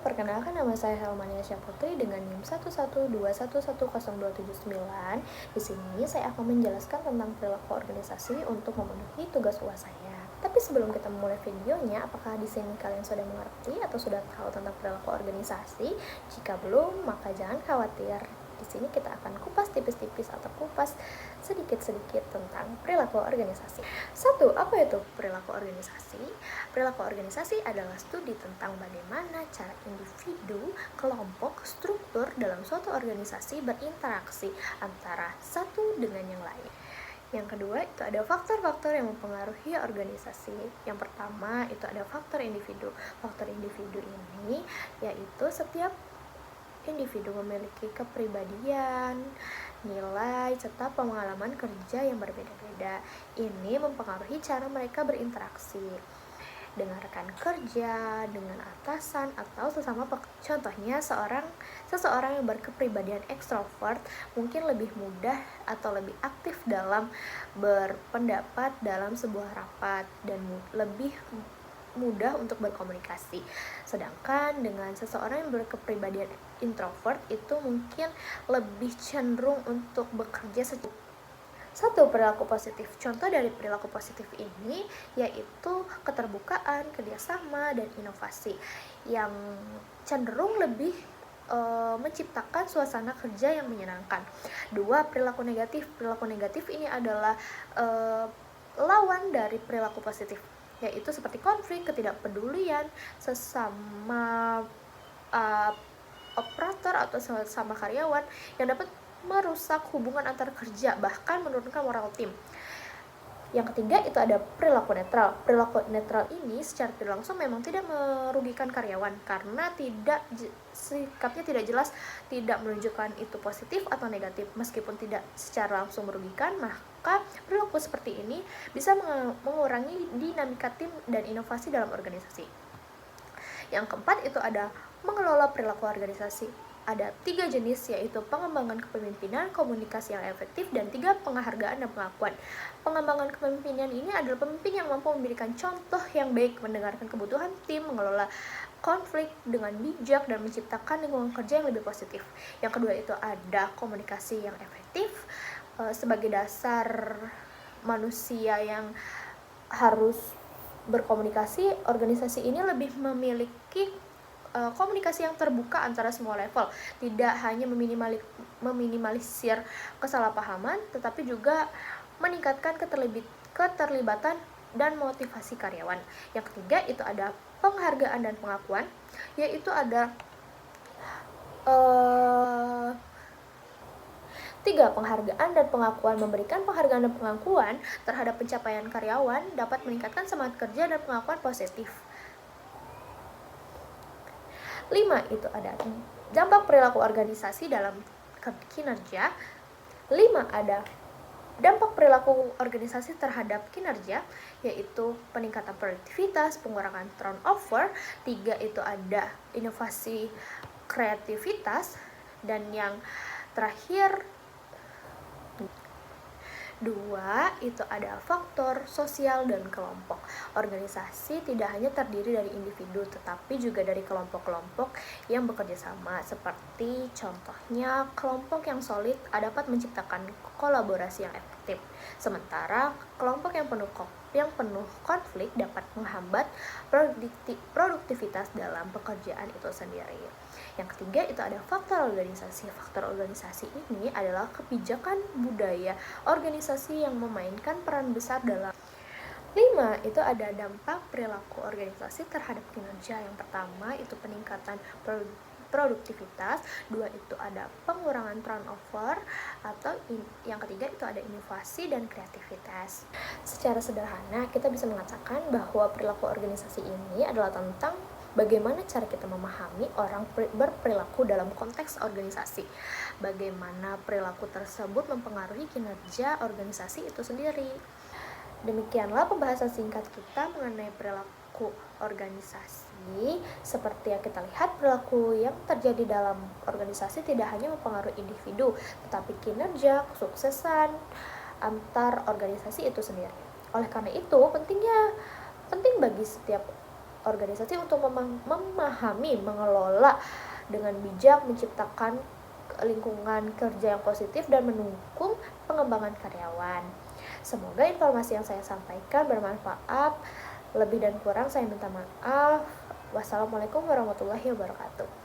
perkenalkan nama saya Helmania Syaputri dengan NIM 112111029. Di sini saya akan menjelaskan tentang perilaku organisasi untuk memenuhi tugas UAS saya. Tapi sebelum kita memulai videonya, apakah di sini kalian sudah mengerti atau sudah tahu tentang perilaku organisasi? Jika belum, maka jangan khawatir. Di sini kita akan kupas tipis-tipis atau kupas sedikit-sedikit tentang perilaku organisasi. 1. Apa itu perilaku organisasi? Perilaku organisasi adalah studi tentang bagaimana cara individu, kelompok, struktur dalam suatu organisasi berinteraksi antara satu dengan yang lain. Yang kedua, itu ada faktor-faktor yang mempengaruhi organisasi. Yang pertama, itu ada faktor individu. Faktor individu ini yaitu setiap individu memiliki kepribadian, nilai, serta pengalaman kerja yang berbeda-beda. Ini mempengaruhi cara mereka berinteraksi dengan rekan kerja, dengan atasan, atau sesama contohnya seseorang yang berkepribadian ekstrovert mungkin lebih mudah atau lebih aktif dalam berpendapat dalam sebuah rapat dan lebih mudah untuk berkomunikasi. Sedangkan dengan seseorang yang berkepribadian introvert itu mungkin lebih cenderung untuk bekerja satu perilaku positif. Contoh dari perilaku positif ini yaitu keterbukaan, kerjasama, dan inovasi yang cenderung lebih menciptakan suasana kerja yang menyenangkan. 2. Perilaku negatif. Perilaku negatif ini adalah lawan dari perilaku positif, yaitu seperti konflik, ketidakpedulian, sesama operator atau sesama karyawan yang dapat merusak hubungan antar kerja, bahkan menurunkan moral tim. Yang ketiga, itu ada perilaku netral. Perilaku netral ini secara tidak langsung memang tidak merugikan karyawan karena sikapnya tidak jelas, tidak menunjukkan itu positif atau negatif. Meskipun tidak secara langsung merugikan, maka perilaku seperti ini bisa mengurangi dinamika tim dan inovasi dalam organisasi. Yang keempat, itu ada mengelola perilaku organisasi. Ada 3 jenis, yaitu pengembangan kepemimpinan, komunikasi yang efektif, dan 3 penghargaan dan pengakuan. Pengembangan kepemimpinan ini adalah pemimpin yang mampu memberikan contoh yang baik, mendengarkan kebutuhan tim, mengelola konflik dengan bijak, dan menciptakan lingkungan kerja yang lebih positif. Yang kedua, itu ada komunikasi yang efektif. Sebagai dasar manusia yang harus berkomunikasi, organisasi ini lebih memiliki komunikasi yang terbuka antara semua level, tidak hanya meminimalisir kesalahpahaman, tetapi juga meningkatkan keterlibatan dan motivasi karyawan. Yang ketiga, itu ada penghargaan dan pengakuan, yaitu ada 3 penghargaan dan pengakuan. Memberikan penghargaan dan pengakuan terhadap pencapaian karyawan dapat meningkatkan semangat kerja dan pengakuan positif. 5. Itu ada dampak perilaku organisasi dalam kinerja. 5. Ada dampak perilaku organisasi terhadap kinerja, yaitu peningkatan produktivitas, pengurangan turnover. 3. Itu ada inovasi, kreativitas. Dan yang terakhir 2. Itu ada faktor sosial dan kelompok. Organisasi tidak hanya terdiri dari individu, tetapi juga dari kelompok-kelompok yang bekerja sama. Seperti contohnya, kelompok yang solid dapat menciptakan kolaborasi yang efektif. Sementara kelompok yang penuh konflik dapat menghambat produktivitas dalam pekerjaan itu sendiri. Yang ketiga, itu ada faktor organisasi. Faktor organisasi ini adalah kebijakan budaya organisasi yang memainkan peran besar dalam. 5. Itu ada dampak perilaku organisasi terhadap kinerja. Yang pertama, itu peningkatan produktivitas. 2. Itu ada pengurangan turnover. Atau yang ketiga, itu ada inovasi dan kreativitas. Secara sederhana, kita bisa mengatakan bahwa perilaku organisasi ini adalah tentang bagaimana cara kita memahami orang berperilaku dalam konteks organisasi. Bagaimana perilaku tersebut mempengaruhi kinerja organisasi itu sendiri. Demikianlah pembahasan singkat kita mengenai perilaku organisasi. Seperti yang kita lihat, perilaku yang terjadi dalam organisasi tidak hanya mempengaruhi individu, tetapi kinerja, kesuksesan antar organisasi itu sendiri. Oleh karena itu, penting bagi setiap organisasi untuk memahami, mengelola dengan bijak, menciptakan lingkungan kerja yang positif dan mendukung pengembangan karyawan. Semoga informasi yang saya sampaikan bermanfaat. Lebih dan kurang saya minta maaf. Wassalamualaikum warahmatullahi wabarakatuh.